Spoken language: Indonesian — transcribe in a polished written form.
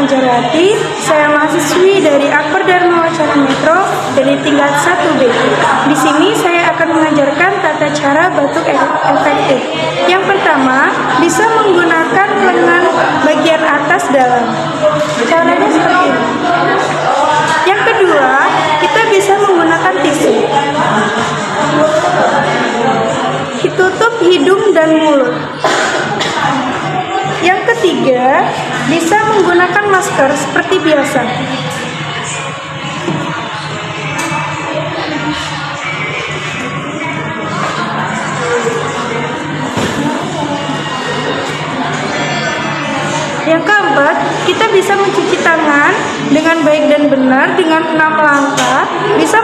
Anjarwati, saya mahasiswi dari Akper Dharma Wacana Metro dari tingkat 1B. Di sini saya akan mengajarkan tata cara batuk efektif. Yang pertama, bisa menggunakan lengan bagian atas dalam. Caranya seperti ini. Yang kedua, kita bisa menggunakan tisu. Tutup hidung dan mulut. Yang ketiga, bisa menggunakan masker seperti biasa. Yang keempat, kita bisa mencuci tangan dengan baik dan benar dengan 6 langkah. Bisa